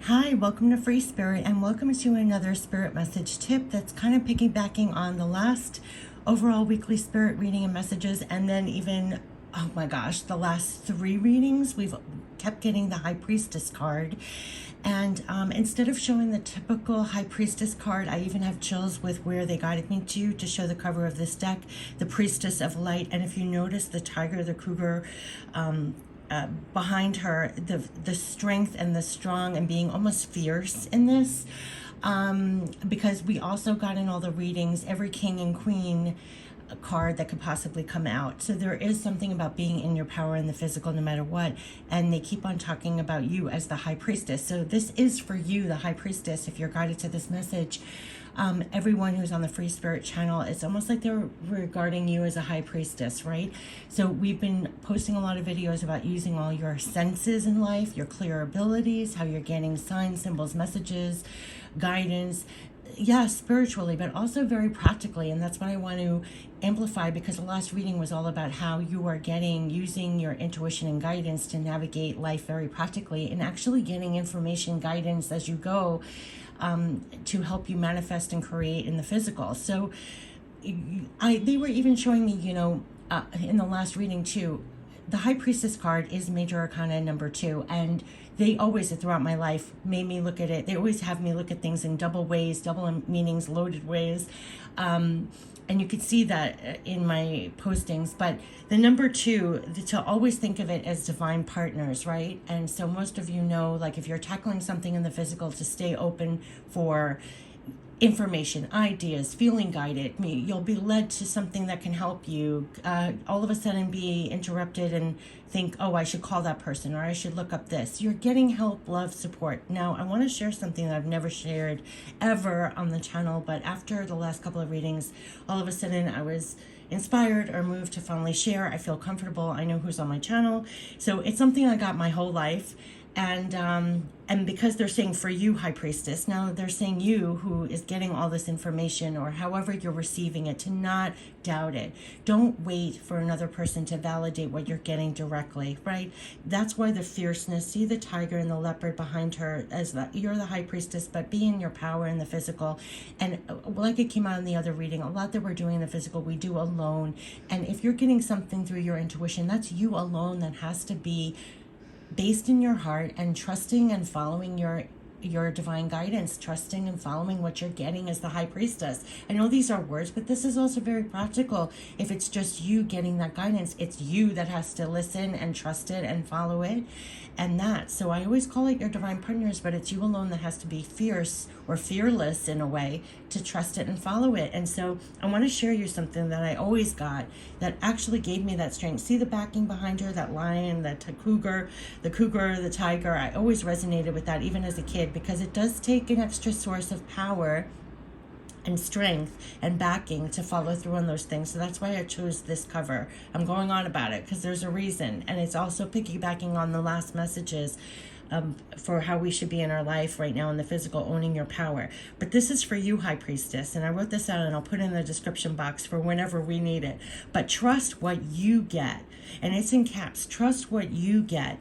Hi, welcome to Free Spirit, and welcome to another spirit message tip that's kind of piggybacking on the last overall weekly spirit reading and messages, and then even, oh my gosh, the last three readings, we've kept getting the High Priestess card. And instead of showing the typical High Priestess card, I even have chills with where they guided me to show the cover of this deck, the Priestess of Light. And if you notice the tiger, the cougar, behind her, the strength and the strong and being almost fierce in this, because we also got in all the readings every king and queen card that could possibly come out. So there is something about being in your power in the physical no matter what, and they keep on talking about you as the High Priestess. So this is for you, the High Priestess, if you're guided to this message. Everyone who's on the Free Spirit channel, it's almost like they're regarding you as a High Priestess, right? So we've been posting a lot of videos about using all your senses in life, your clear abilities, how you're getting signs, symbols, messages, guidance, spiritually, but also very practically. And that's what I want to amplify, because the last reading was all about how you are using your intuition and guidance to navigate life very practically, and actually getting information, guidance as you go, to help you manifest and create in the physical. So they were even showing me, in the last reading too, the High Priestess card is Major Arcana number 2, and they always, throughout my life, made me look at it. They always have me look at things in double ways, double meanings, loaded ways. And you could see that in my postings. But the number 2, to always think of it as divine partners, right? And so most of you know, like if you're tackling something in the physical, to stay open for information, ideas, feeling guided. You'll be led to something that can help you. All of a sudden be interrupted and think, oh, I should call that person, or I should look up this. You're getting help, love, support. Now, I want to share something that I've never shared ever on the channel, but after the last couple of readings, all of a sudden I was inspired or moved to finally share. I feel comfortable. I know who's on my channel. So it's something I got my whole life. And because they're saying for you, High Priestess, now they're saying you who is getting all this information, or however you're receiving it, to not doubt it. Don't wait for another person to validate what you're getting directly, right? That's why the fierceness, see the tiger and the leopard behind her, as you're the High Priestess, but be in your power in the physical. And like it came out in the other reading, a lot that we're doing in the physical, we do alone. And if you're getting something through your intuition, that's you alone. That has to be based in your heart and trusting and following your divine guidance, trusting and following what you're getting as the High Priestess. I know these are words, but this is also very practical. If it's just you getting that guidance, it's you that has to listen and trust it and follow it. And so I always call it your divine partners, but it's you alone that has to be fierce or fearless in a way to trust it and follow it. And so I want to share you something that I always got that actually gave me that strength. See the backing behind her, that lion, the cougar, the tiger. I always resonated with that, even as a kid, because it does take an extra source of power and strength and backing to follow through on those things. So that's why I chose this cover. I'm going on about it because there's a reason, and it's also piggybacking on the last messages for how we should be in our life right now in the physical, owning your power. But this is for you, High Priestess, and I wrote this out and I'll put it in the description box for whenever we need it. But trust what you get, and it's in caps. Trust what you get.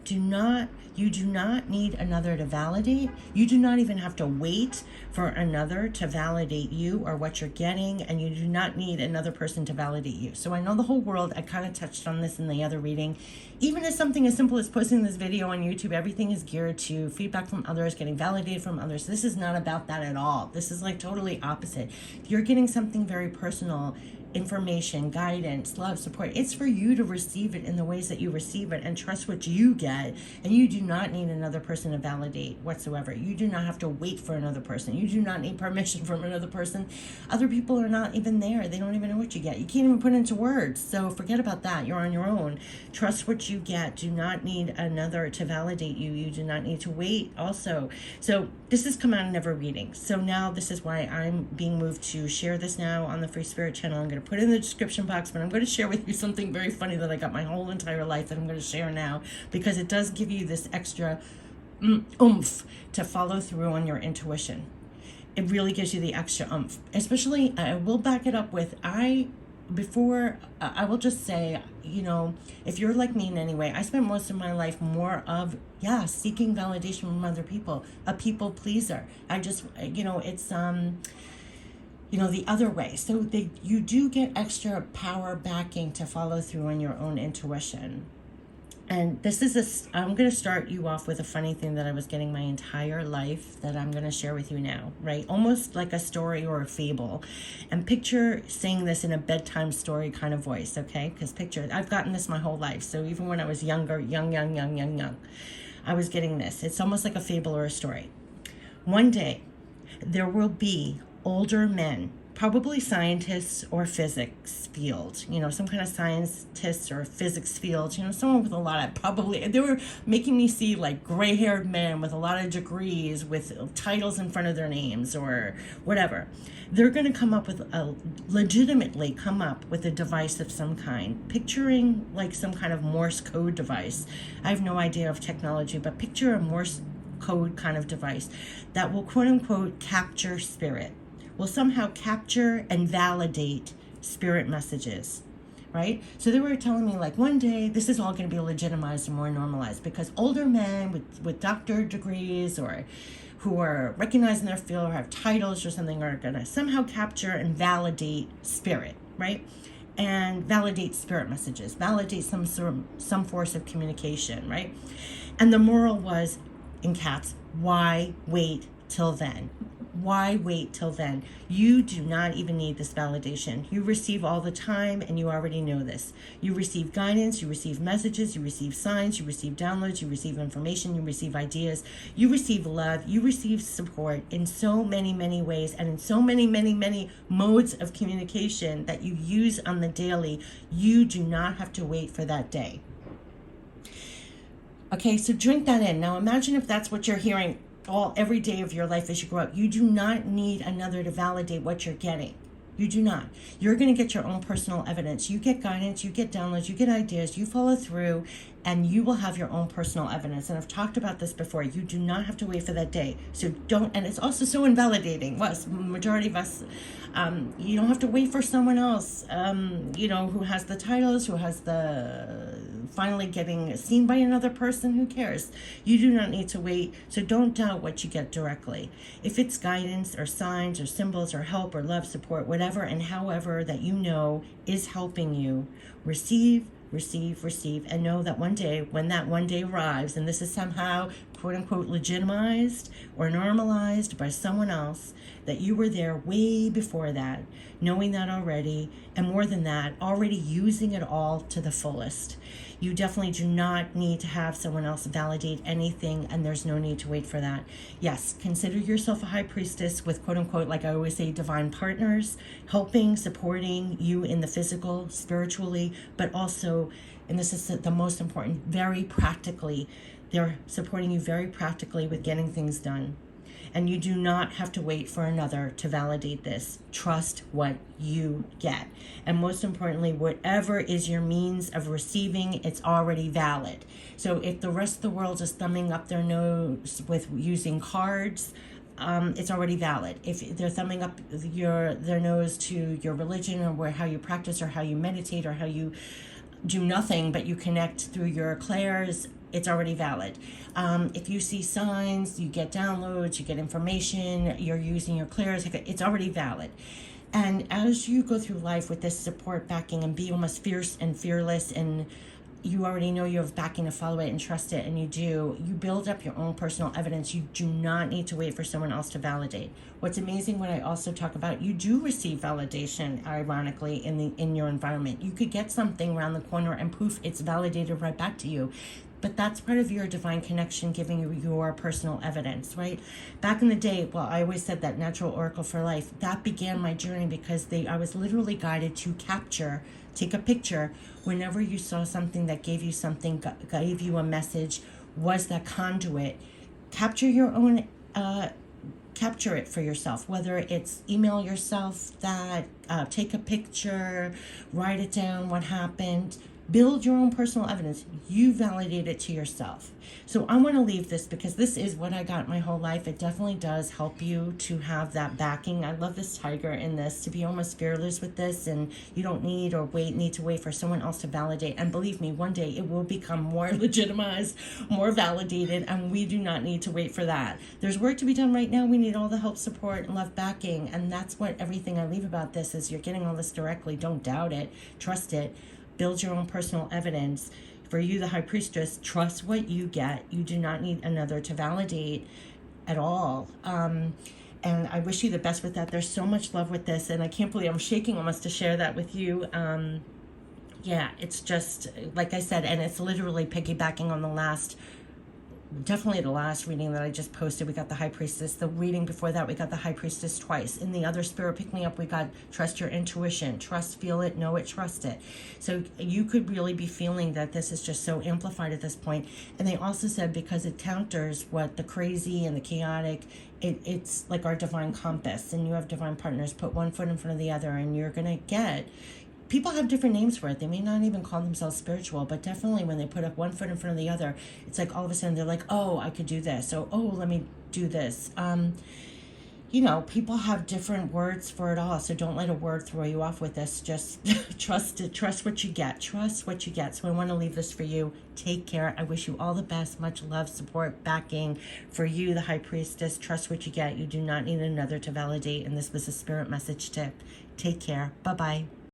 You do not need another to validate. You do not even have to wait for another to validate you or what you're getting, and you do not need another person to validate you. So I know the whole world, I kind of touched on this in the other reading, even as something as simple as posting this video on YouTube, everything is geared to feedback from others, getting validated from others. This is not about that at all. This is like totally opposite. If you're getting something very personal, information, guidance, love, support, it's for you to receive it in the ways that you receive it and trust what you get. And you do not need another person to validate whatsoever. You do not have to wait for another person. You do not need permission from another person. Other people are not even there. They don't even know what you get. You can't even put it into words. So forget about that. You're on your own. Trust what you get. Do not need another to validate you. You do not need to wait also. So this has come out in every reading. So now this is why I'm being moved to share this now on the Free Spirit channel. I'm going to put it in the description box, but I'm going to share with you something very funny that I got my whole entire life that I'm going to share now, because it does give you this extra oomph to follow through on your intuition. It really gives you the extra oomph. Especially, I will back it up with, I before, I will just say, if you're like me in any way, I spent most of my life more of, seeking validation from other people, a people pleaser. I just, it's, the other way. So you do get extra power backing to follow through on your own intuition. And this is I'm going to start you off with a funny thing that I was getting my entire life that I'm going to share with you now, right? Almost like a story or a fable. And picture saying this in a bedtime story kind of voice, okay? Because picture, I've gotten this my whole life. So even when I was younger, young, I was getting this. It's almost like a fable or a story. One day, there will be older men, probably scientists or physics field, some kind of scientists or physics field, someone with a lot of, they were making me see like gray-haired men with a lot of degrees with titles in front of their names or whatever. They're going to legitimately come up with a device of some kind, picturing like some kind of Morse code device. I have no idea of technology, but picture a Morse code kind of device that will quote unquote capture spirit, will somehow capture and validate spirit messages, right? So they were telling me like one day this is all going to be legitimized and more normalized because older men with doctorate degrees or who are recognized in their field or have titles or something are going to somehow capture and validate spirit, right? And validate spirit messages, validate some force of communication, right? And the moral was, in caps, why wait till then? Why wait till then? You do not even need this validation. You receive all the time, and you already know this. You receive guidance, you receive messages, you receive signs, you receive downloads, you receive information, you receive ideas, you receive love, you receive support in so many, many ways, and in so many, many, many modes of communication that you use on the daily. You do not have to wait for that day. Okay, so drink that in. Now imagine if that's what you're hearing every day of your life as you grow up. You do not need another to validate what you're getting. You do not. You're going to get your own personal evidence. You get guidance, you get downloads, you get ideas, you follow through, and you will have your own personal evidence. And I've talked about this before. You do not have to wait for that day. So don't, and it's also so invalidating. Majority of us, you don't have to wait for someone else, who has the titles, who has the finally getting seen by another person. Who cares? You do not need to wait. So don't doubt what you get directly. If it's guidance or signs or symbols or help or love, support, whatever and however that is helping you, receive, and know that one day, when that one day arrives, and this is somehow quote unquote legitimized or normalized by someone else, that you were there way before that, knowing that already, and more than that, already using it all to the fullest. You definitely do not need to have someone else validate anything, and there's no need to wait for that. Yes, consider yourself a high priestess with quote unquote, like I always say, divine partners, helping, supporting you in the physical, spiritually, but also, and this is the most important, very practically, they're supporting you very practically with getting things done. And you do not have to wait for another to validate this. Trust what you get. And most importantly, whatever is your means of receiving, it's already valid. So if the rest of the world is thumbing up their nose with using cards, it's already valid. If they're thumbing up their nose to your religion or how you practice or how you meditate or how you do nothing but you connect through your clairs, it's already valid. If you see signs, you get downloads, you get information, you're using your clairs, it's already valid. And as you go through life with this support backing and be almost fierce and fearless, and you already know you have backing to follow it and trust it, and you build up your own personal evidence. You do not need to wait for someone else to validate. What's amazing, what I also talk about, you do receive validation, ironically, in your environment. You could get something around the corner and poof, it's validated right back to you. But that's part of your divine connection, giving you your personal evidence, right? Back in the day, well, I always said that natural oracle for life, that began my journey because I was literally guided to take a picture whenever you saw something that gave you something, gave you a message, was that conduit. Capture your own, capture it for yourself, whether it's email yourself that, take a picture, write it down, what happened. Build your own personal evidence. You validate it to yourself. So I want to leave this because this is what I got my whole life. It definitely does help you to have that backing. I love this tiger in this, to be almost fearless with this, and you don't need to wait for someone else to validate. And believe me, one day it will become more legitimized, more validated, and we do not need to wait for that. There's work to be done right now. We need all the help, support, and love backing. And that's what everything I leave about this is. You're getting all this directly. Don't doubt it. Trust it. Build your own personal evidence. For you, the High Priestess, trust what you get. You do not need another to validate at all. And I wish you the best with that. There's so much love with this, and I can't believe I'm shaking almost to share that with you. Yeah, it's just, like I said, and it's literally piggybacking on the last reading that I just posted. We got the High Priestess. The reading before that, we got the High Priestess twice. In the other Spirit Pick Me Up, we got trust your intuition. Trust, feel it, know it, trust it. So you could really be feeling that this is just so amplified at this point. And they also said because it counters what the crazy and the chaotic, it's like our divine compass. And you have divine partners. Put one foot in front of the other, and you're going to get... People have different names for it. They may not even call themselves spiritual, but definitely when they put up one foot in front of the other, it's like all of a sudden they're like, oh, I could do this. So, oh, let me do this. You know, people have different words for it all. So don't let a word throw you off with this. Just trust it. Trust what you get. Trust what you get. So I want to leave this for you. Take care. I wish you all the best. Much love, support, backing for you, the High Priestess. Trust what you get. You do not need another to validate. And this was a spirit message tip. Take care. Bye-bye.